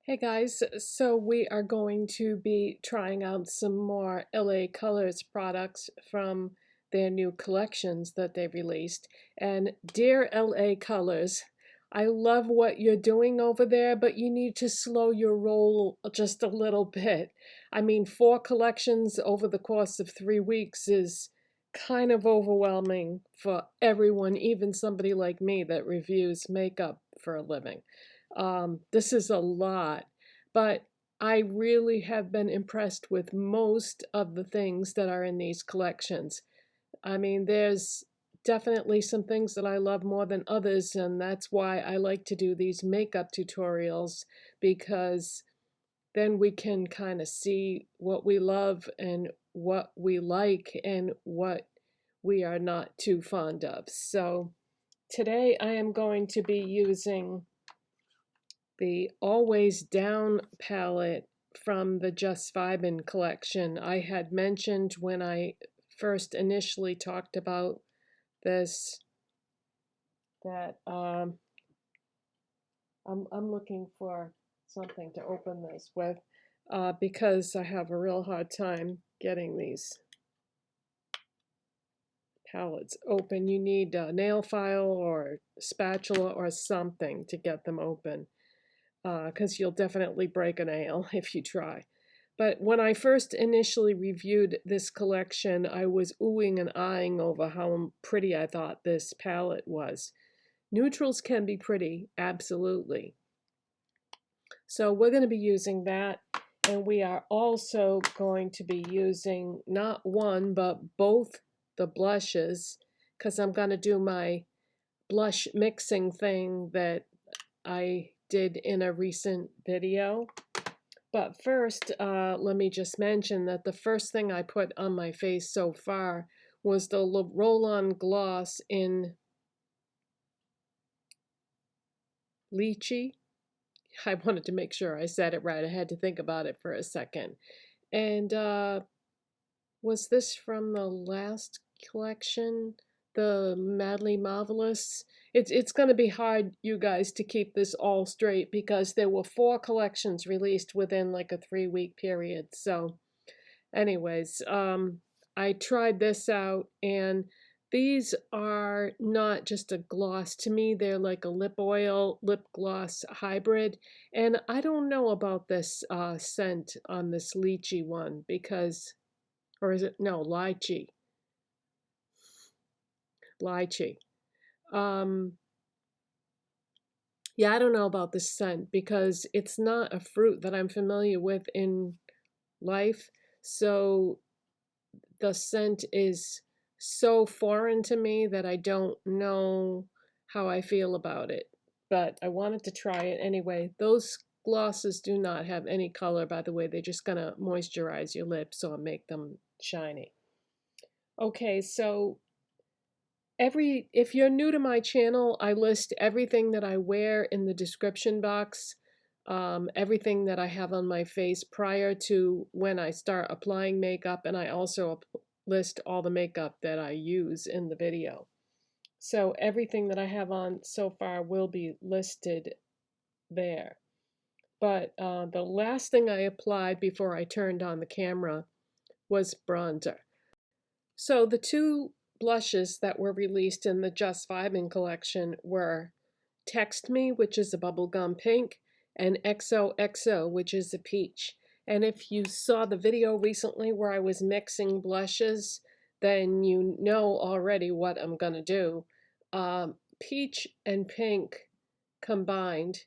Hey guys, so we are going to be trying out some more LA Colors products from their new collections that they released. And dear LA Colors, I love what you're doing over there, but you need to slow your roll just a little bit. I mean, 4 collections over the course of 3 weeks is kind of overwhelming for everyone, even somebody like me that reviews makeup for a living. This is a lot, but I really have been impressed with most of the things that are in these collections. I mean, there's definitely some things that I love more than others, and that's why I like to do these makeup tutorials because then we can kind of see what we love and what we like and what we are not too fond of. So today I am going to be using the Always Down palette from the Just Vibin collection. I had mentioned when I first initially talked about this that I'm looking for something to open this with because I have a real hard time getting these palettes open. You need a nail file or spatula or something to get them open, because you'll definitely break a nail if you try. But when I first initially reviewed this collection, I was oohing and eyeing over how pretty I thought this palette was. Neutrals can be pretty, absolutely. So we're going to be using that, and we are also going to be using not one, but both the blushes, because I'm going to do my blush mixing thing that I did in a recent video. But first, let me just mention that the first thing I put on my face so far was the roll-on gloss in Lychee. I wanted to make sure I said it right. I had to think about it for a second. And was this from the last collection? The Madly Marvelous? It's going to be hard, you guys, to keep this all straight because there were 4 collections released within like a 3-week period. So anyways, I tried this out, and these are not just a gloss. To me, they're like a lip oil, lip gloss hybrid. And I don't know about this scent on this lychee one because, or is it, no, lychee. Lychee. Yeah, I don't know about this scent because it's not a fruit that I'm familiar with in life. So the scent is so foreign to me that I don't know how I feel about it. But I wanted to try it anyway. Those glosses do not have any color, by the way. They're just going to moisturize your lips or make them shiny. Okay, so if you're new to my channel, I list everything that I wear in the description box, everything that I have on my face prior to when I start applying makeup, and I also list all the makeup that I use in the video. So everything that I have on so far will be listed there. But the last thing I applied before I turned on the camera was bronzer. So the 2 blushes that were released in the Just Vibin collection were Text Me, which is a bubblegum pink, and xoxo, which is a peach. And if you saw the video recently where I was mixing blushes, then you know already what I'm going to do. Peach and pink combined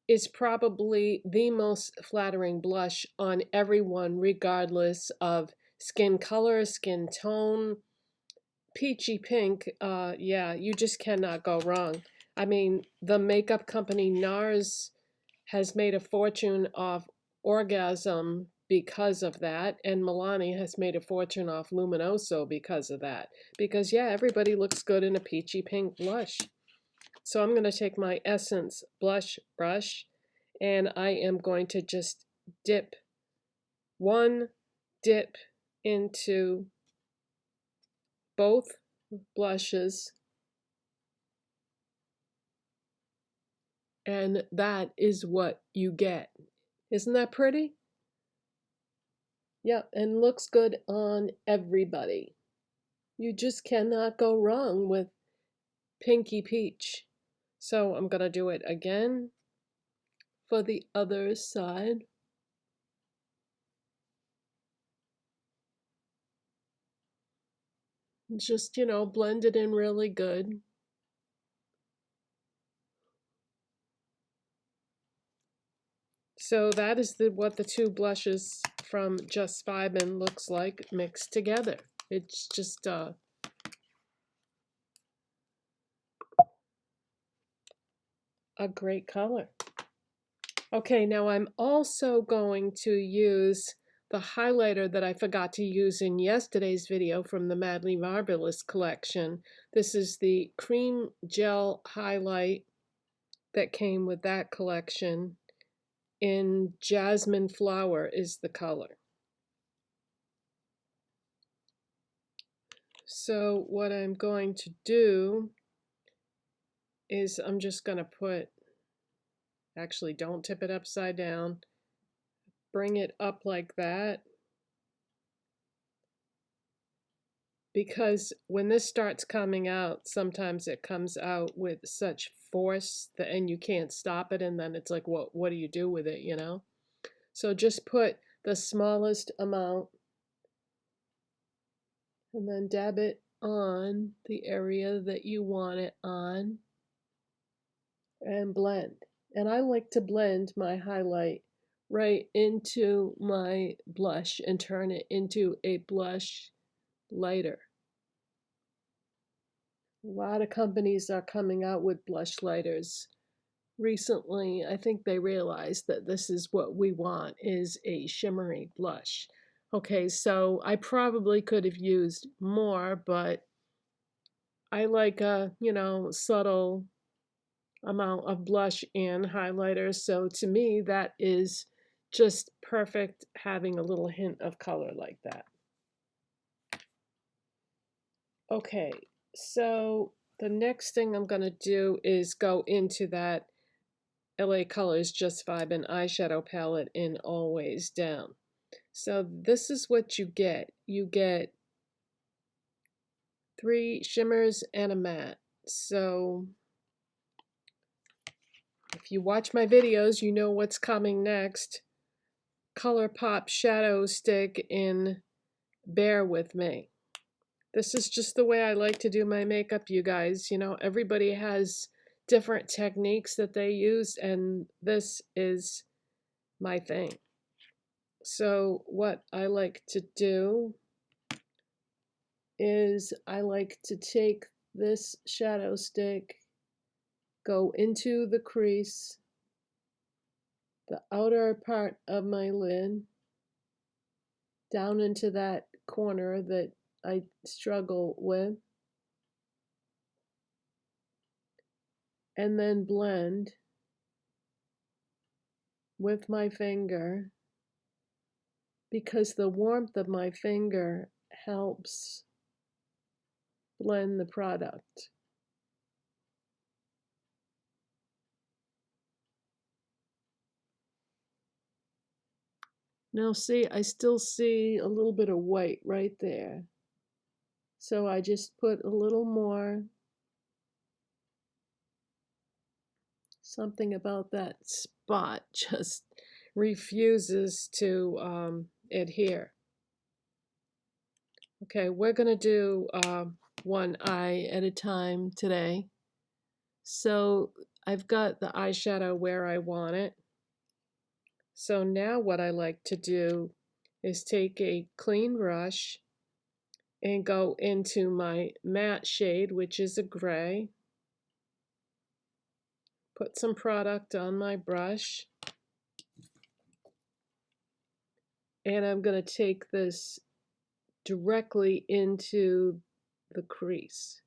is probably the most flattering blush on everyone, regardless of skin color, skin tone. Peachy pink, yeah, you just cannot go wrong. I mean, the makeup company NARS has made a fortune off Orgasm because of that, and Milani has made a fortune off Luminoso because of that. Because, yeah, everybody looks good in a peachy pink blush. So I'm going to take my Essence blush brush, and I am going to just dip into both blushes, and that is what you get. Isn't that pretty? Yeah, and looks good on everybody. You just cannot go wrong with Pinky Peach. So I'm gonna do it again for the other side. Just, blend it in really good. So that is what the two blushes from Just Vibin looks like mixed together. It's just a great color. Okay, now I'm also going to use the highlighter that I forgot to use in yesterday's video from the Madly Marvelous collection. This is the cream gel highlight that came with that collection. In Jasmine Flower is the color. So what I'm going to do is I'm just going to put, actually don't tip it upside down, bring it up like that. Because when this starts coming out, sometimes it comes out with such force that, and you can't stop it, and then it's like, what do you do with it, So just put the smallest amount and then dab it on the area that you want it on and blend. And I like to blend my highlight right into my blush and turn it into a blush lighter. A lot of companies are coming out with blush lighters. Recently, I think they realized that this is what we want, is a shimmery blush. Okay, so I probably could have used more, but I like a, subtle amount of blush and highlighter. So to me, that is just perfect, having a little hint of color like that. Okay, so the next thing I'm going to do is go into that LA Colors Just Vibin eyeshadow palette in Always Down. So this is what you get. You get 3 shimmers and a matte. So if you watch my videos, you know what's coming next. Colourpop shadow stick in Bear With Me. This is just the way I like to do my makeup, you guys. Everybody has different techniques that they use, and this is my thing. So what I like to do is I like to take this shadow stick, go into the crease, the outer part of my lid, down into that corner that I struggle with, and then blend with my finger, because the warmth of my finger helps blend the product. Now see, I still see a little bit of white right there. So I just put a little more. Something about that spot just refuses to adhere. Okay, we're going to do one eye at a time today. So I've got the eyeshadow where I want it. So now what I like to do is take a clean brush and go into my matte shade, which is a gray. Put some product on my brush. And I'm going to take this directly into the crease.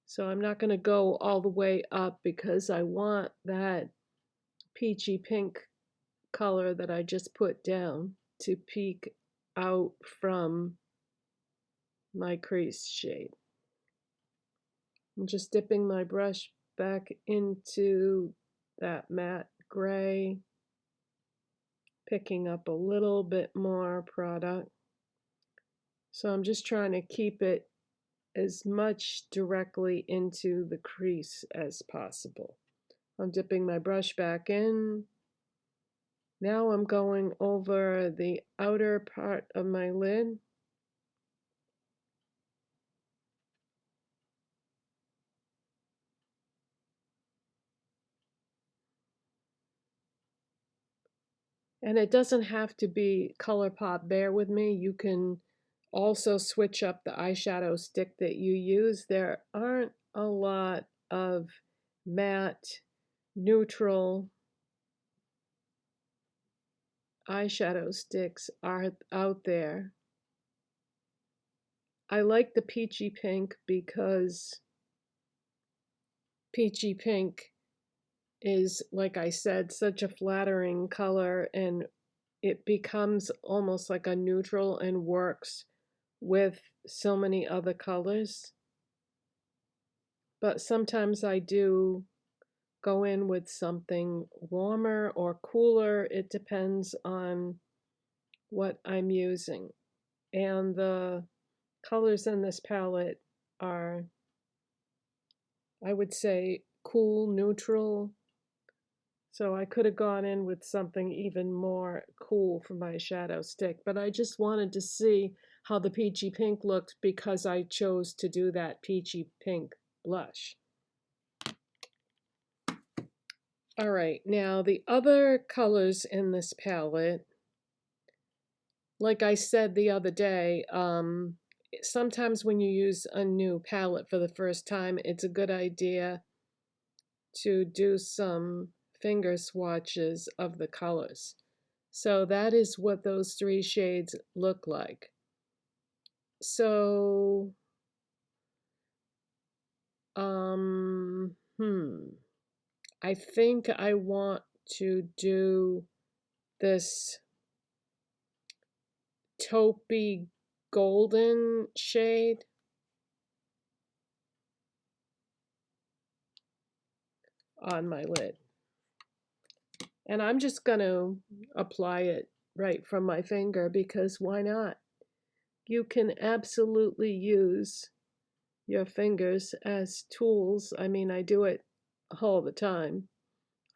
So I'm not going to go all the way up because I want that peachy pink color that I just put down to peek out from my crease shade. I'm just dipping my brush back into that matte gray picking up a little bit more product. So I'm just trying to keep it as much directly into the crease as possible. I'm dipping my brush back in. Now I'm going over the outer part of my lid. And it doesn't have to be Colourpop, bear with me. You can also switch up the eyeshadow stick that you use. There aren't a lot of matte, neutral eyeshadow sticks are out there. I like the peachy pink because peachy pink is, like I said, such a flattering color, and it becomes almost like a neutral and works with so many other colors. But sometimes I do go in with something warmer or cooler. It depends on what I'm using. And the colors in this palette are, I would say, cool, neutral. So I could have gone in with something even more cool for my shadow stick, but I just wanted to see how the peachy pink looked because I chose to do that peachy pink blush. All right, now the other colors in this palette, like I said the other day, sometimes when you use a new palette for the first time, it's a good idea to do some finger swatches of the colors. So that is what those three shades look like. So, I think I want to do this taupey golden shade on my lid. And I'm just going to apply it right from my finger because why not? You can absolutely use your fingers as tools. I mean, I do it all the time.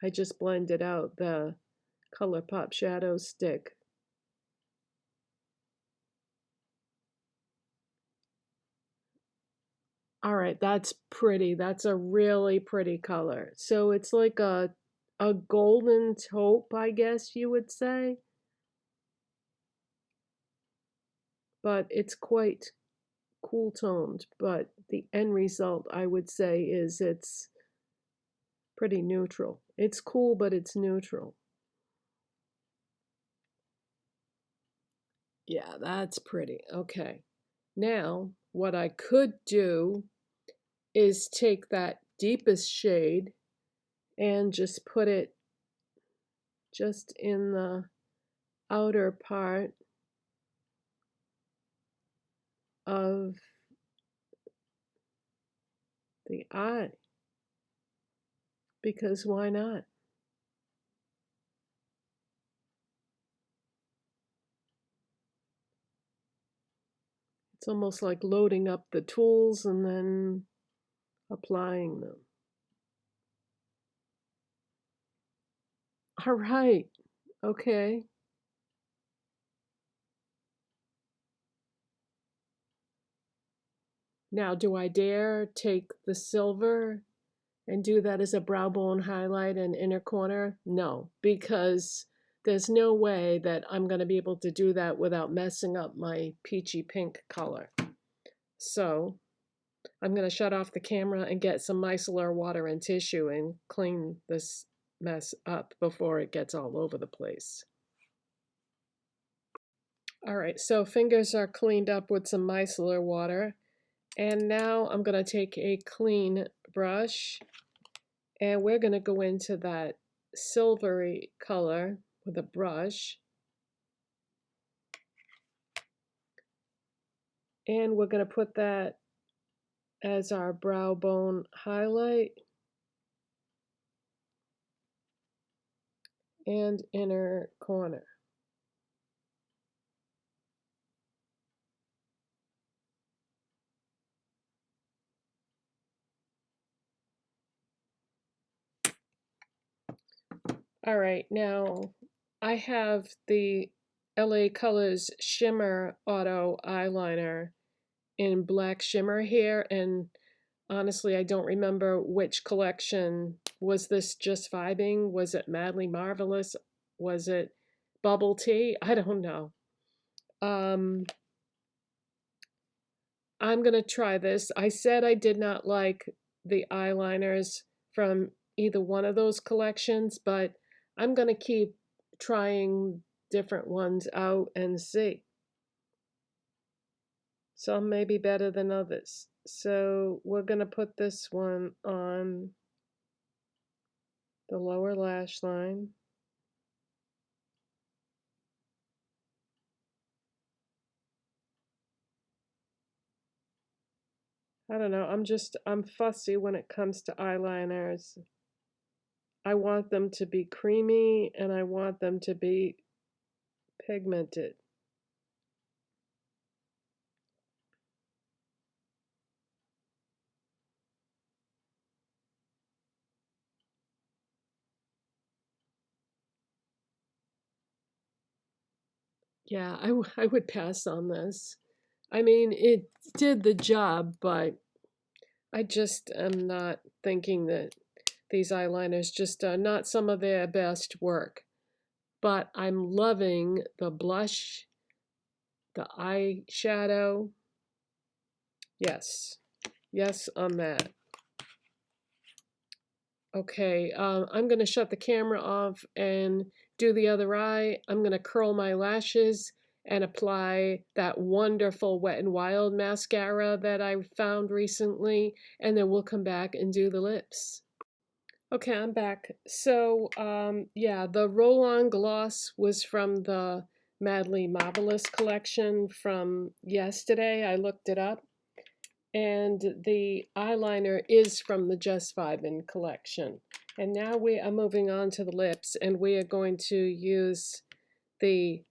I just blended out the Colourpop shadow stick. All right, that's pretty. That's a really pretty color. So it's like a golden taupe, I guess you would say. But it's quite cool toned, but the end result I would say is it's pretty neutral. It's cool, but it's neutral. Yeah, that's pretty. Okay. Now, what I could do is take that deepest shade and just put it just in the outer part of the eye. Because why not? It's almost like loading up the tools and then applying them. All right. Okay. Now, do I dare take the silver and do that as a brow bone highlight and inner corner? No, because there's no way that I'm going to be able to do that without messing up my peachy pink color. So I'm going to shut off the camera and get some micellar water and tissue and clean this mess up before it gets all over the place. All right, so fingers are cleaned up with some micellar water. And now I'm going to take a clean brush and we're going to go into that silvery color with a brush. And we're going to put that as our brow bone highlight and inner corner. All right, now I have the LA Colors Shimmer Auto Eyeliner in Black Shimmer here, and honestly, I don't remember which collection. Was this Just Vibing? Was it Madly Marvelous? Was it Bubble Tea? I don't know. Um, I'm going to try this. I said I did not like the eyeliners from either one of those collections, but I'm going to keep trying different ones out and see. Some may be better than others. So we're going to put this one on the lower lash line. I don't know, I'm fussy when it comes to eyeliners. I want them to be creamy and I want them to be pigmented. Yeah, I would pass on this. I mean, it did the job, but I just am not thinking that these eyeliners just are not some of their best work. But I'm loving the blush, the eyeshadow. Yes, yes on that. Okay, I'm going to shut the camera off and do the other eye. I'm going to curl my lashes and apply that wonderful Wet n Wild mascara that I found recently, and then we'll come back and do the lips. Okay, I'm back. So, yeah, the roll-on gloss was from the Madly Marvelous collection from yesterday. I looked it up. And the eyeliner is from the Just Vibin collection. And now we are moving on to the lips, and we are going to use the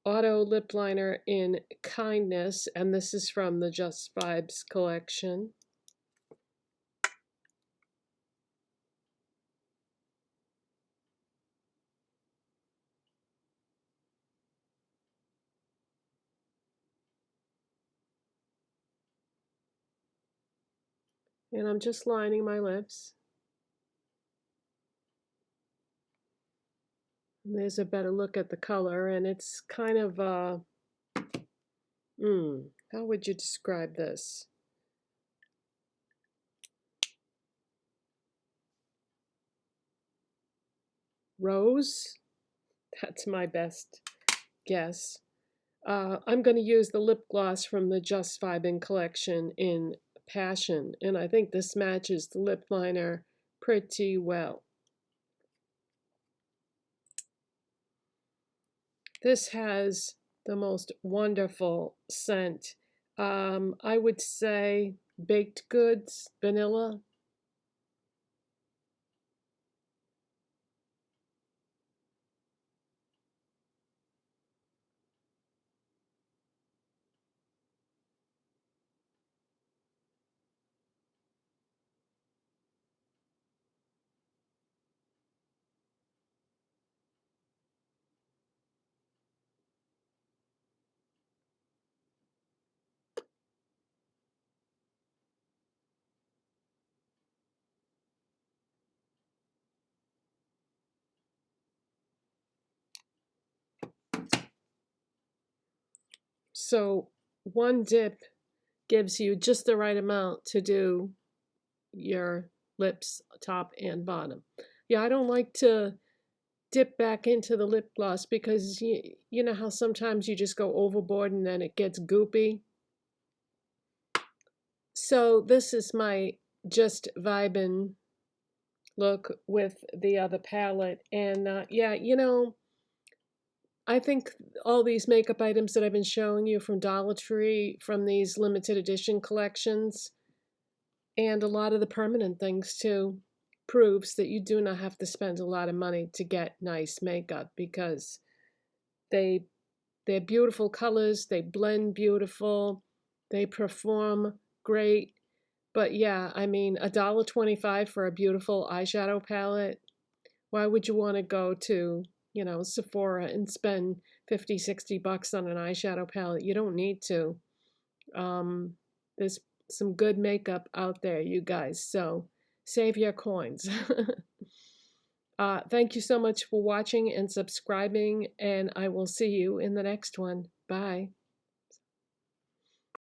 Auto Lip Liner in Kindness, and this is from the Just Vibes collection. And I'm just lining my lips. And there's a better look at the color, and it's kind of, how would you describe this? Rose? That's my best guess. I'm going to use the lip gloss from the Just Vibin collection in Passion, and I think this matches the lip liner pretty well. This has the most wonderful scent. I would say baked goods, vanilla. So one dip gives you just the right amount to do your lips, top and bottom. Yeah, I don't like to dip back into the lip gloss because you know how sometimes you just go overboard and then it gets goopy. So this is my Just Vibin look with the other palette. And yeah, you know, I think all these makeup items that I've been showing you from Dollar Tree, from these limited edition collections, and a lot of the permanent things too, proves that you do not have to spend a lot of money to get nice makeup because they they're beautiful colors, they blend beautiful, they perform great. But yeah, I mean, $1.25 for a beautiful eyeshadow palette Why would you want to go to, you know, Sephora and spend 50, 60 bucks on an eyeshadow palette? You don't need to. There's some good makeup out there, you guys, so save your coins. Thank you so much for watching and subscribing, and I will see you in the next one. Bye.